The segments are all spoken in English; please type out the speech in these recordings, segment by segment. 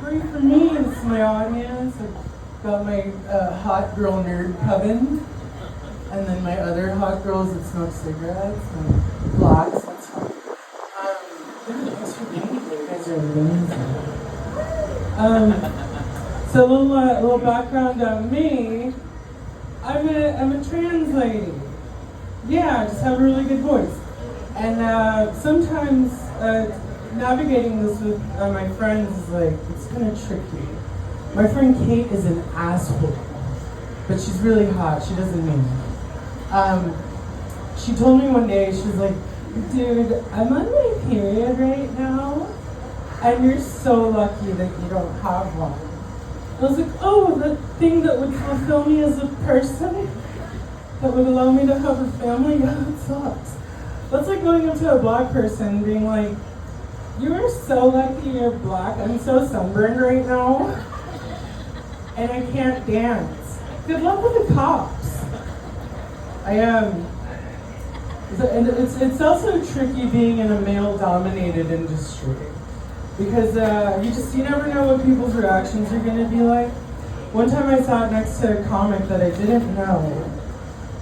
Pray for me, this is my audience. I've got my hot girl nerd coven, and then my other hot girls that smoke cigarettes and blocks. That's fun. Thanks for being here. You guys are amazing. So a little background on me. I'm a trans lady. Yeah, I just have a really good voice. And sometimes navigating this with my friends is like, it's kind of tricky. My friend Kate is an asshole, but she's really hot. She doesn't mean it. She told me one day, she was like, dude, I'm on my period right now, and you're so lucky that you don't have one. I was like, oh, the thing that would fulfill me as a person, that would allow me to have a family, yeah, that sucks. That's like going up to a black person and being like, you are so lucky you're black. I'm so sunburned right now, and I can't dance. Good luck with the cops. And it's also tricky being in a male-dominated industry because you never know what people's reactions are going to be like. One time I sat next to a comic that I didn't know,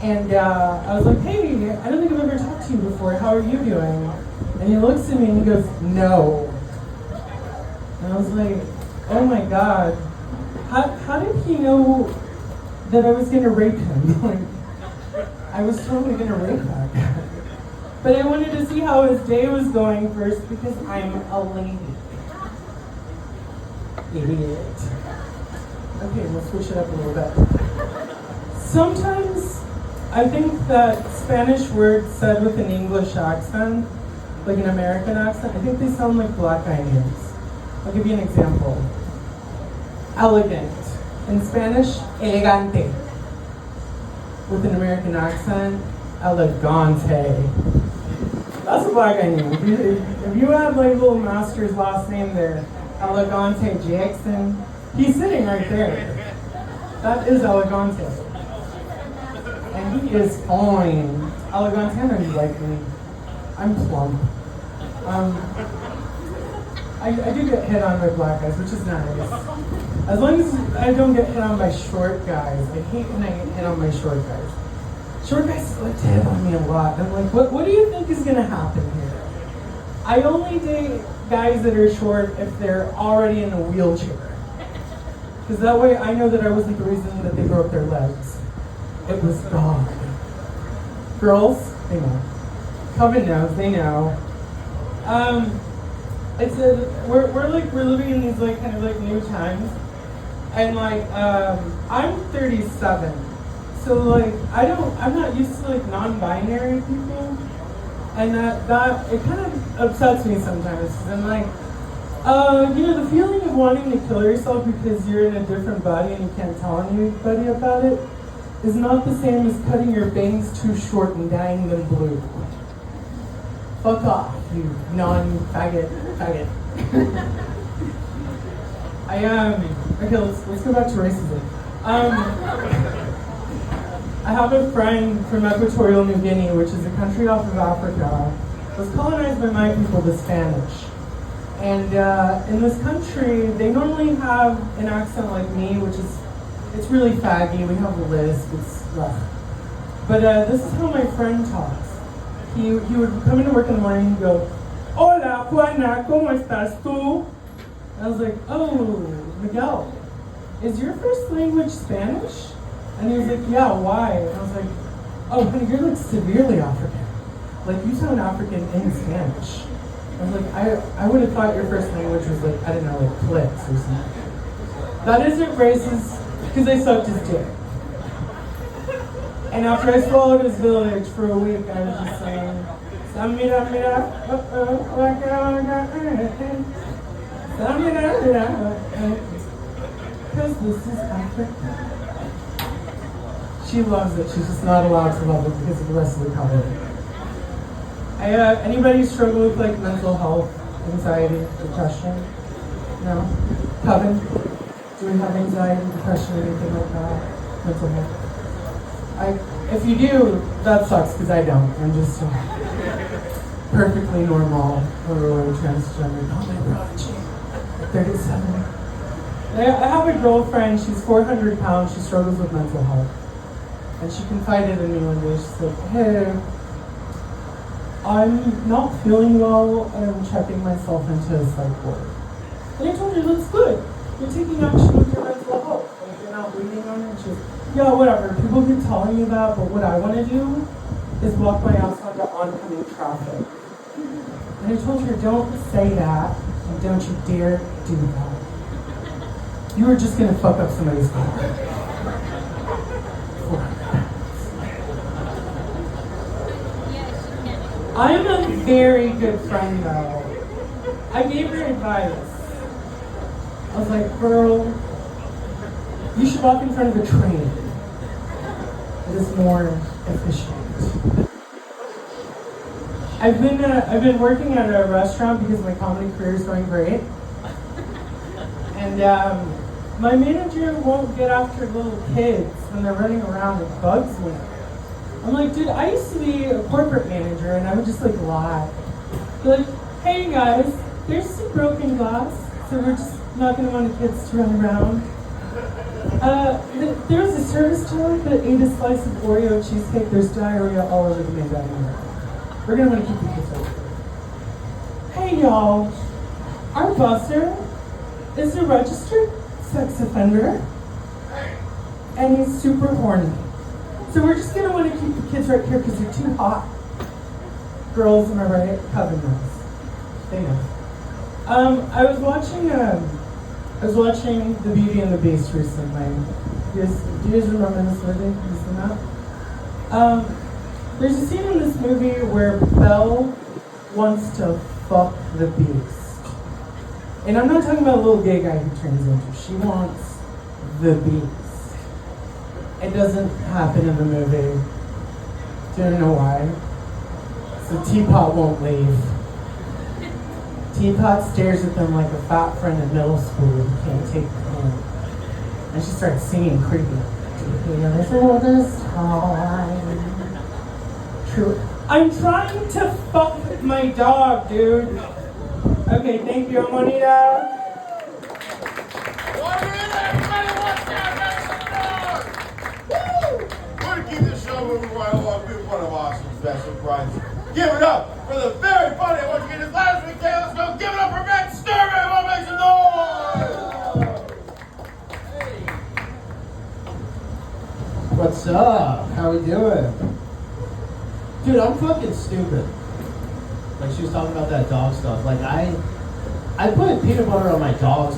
and I was like, hey, I don't think I've ever talked to you before. How are you doing? And he looks at me and he goes, no. And I was like, oh my God. How did he know that I was going to rape him? Like, I was totally going to rape that guy. But I wanted to see how his day was going first because I'm a lady. Idiot. Okay, we'll switch it up a little bit. Sometimes I think that Spanish words said with an English accent, like an American accent, I think they sound like black guy names. I'll give you an example. Elegant. In Spanish, elegante. With an American accent, elegante. That's a black guy name. If you had like little master's last name there, Elegante Jackson, he's sitting right there. That is Elegante. And he is fine. Elegante, I know you like me. I'm plump. I do get hit on by black guys, which is nice. As long as I don't get hit on by short guys. I hate when I get hit on by short guys. Short guys like to hit on me a lot. I'm like, what do you think is going to happen here? I only date guys that are short if they're already in a wheelchair. Because that way I know that I wasn't the reason that they broke their legs. It was God. Girls, they know. Coven knows, they know. We're living in these like kind of like new times. And like I'm 37. So like I'm not used to like non-binary people, and that it kind of upsets me sometimes. Cause I'm like, the feeling of wanting to kill yourself because you're in a different body and you can't tell anybody about it is not the same as cutting your bangs too short and dyeing them blue. Fuck off, you non-faggot. Okay, let's go back to racism. I have a friend from Equatorial New Guinea, which is a country off of Africa. It was colonized by my people, the Spanish. And in this country, they normally have an accent like me, which is, it's really faggy. We have a lisp, it's rough. But this is how my friend talks. He would come into work in the morning and go, hola, Juana, ¿cómo estás tú? And I was like, oh, Miguel, is your first language Spanish? And he was like, yeah, why? And I was like, oh, honey, you're like severely African. Like, you sound African in Spanish. I was like, I would have thought your first language was like, I don't know, like clicks or something. That isn't racist, because I sucked his dick. And after I swallowed his village for a week, I was just saying, Samira, mira, because this is Africa. She loves it. She's just not allowed to love it because of the rest of the colony. Anybody struggle with like mental health, anxiety, depression? No? Coven? Do we have anxiety, depression, anything like that? Mental health? If you do, that sucks because I don't. I'm just perfectly normal, overly transgender. Oh, my prodigy. 37. I have a girlfriend, she's 400 pounds, she struggles with mental health. And she confided in me one day, she said, hey, I'm not feeling well and I'm checking myself into a psych ward. And I told her, that's good. You're taking action with your mental health. Like, you're not waiting on it. And she was, yeah, whatever. People keep telling me that, but what I want to do is walk my ass onto oncoming traffic. And I told her, don't say that, and don't you dare do that. You were just going to fuck up somebody's car. I'm a very good friend, though. I gave her advice. I was like, girl, you should walk in front of a train. It is more efficient. I've been working at a restaurant because my comedy career is going great. And my manager won't get after little kids when they're running around. It bugs me. I'm like, dude, I used to be a corporate manager and I would just like lie. Be like, hey guys, there's some broken glass, so we're just not gonna want the kids to run around. There was a service dog that ate a slice of Oreo cheesecake. There's diarrhea all over the main dining room. We're gonna want to keep the kids over. Hey y'all, our buster is a registered sex offender and he's super horny. So we're just gonna want to keep the kids right here because they're too hot. Girls, am I right? Coven knows. They know. I was watching The Beauty and the Beast recently. Do you guys remember this movie? Have you seen that? There's a scene in this movie where Belle wants to fuck the Beast. And I'm not talking about a little gay guy who turns into. She wants the Beast. It doesn't happen in the movie. Do you know why? So Teapot won't leave. Teapot stares at them like a fat friend in middle school who can't take the hint. And she starts singing creepy. For this time. True. I'm trying to fuck my dog, dude. Okay, thank you, Juanita. Keep the show moving right along. Be one of Austin's best surprises. Give it up for the very funny. Once again, it's last week. Let's go. Give it up for Matt Sturman. What makes some noise? Hey. What's up? How we doing? Dude, I'm fucking stupid. Like she was talking about that dog stuff. Like I put peanut butter on my dog's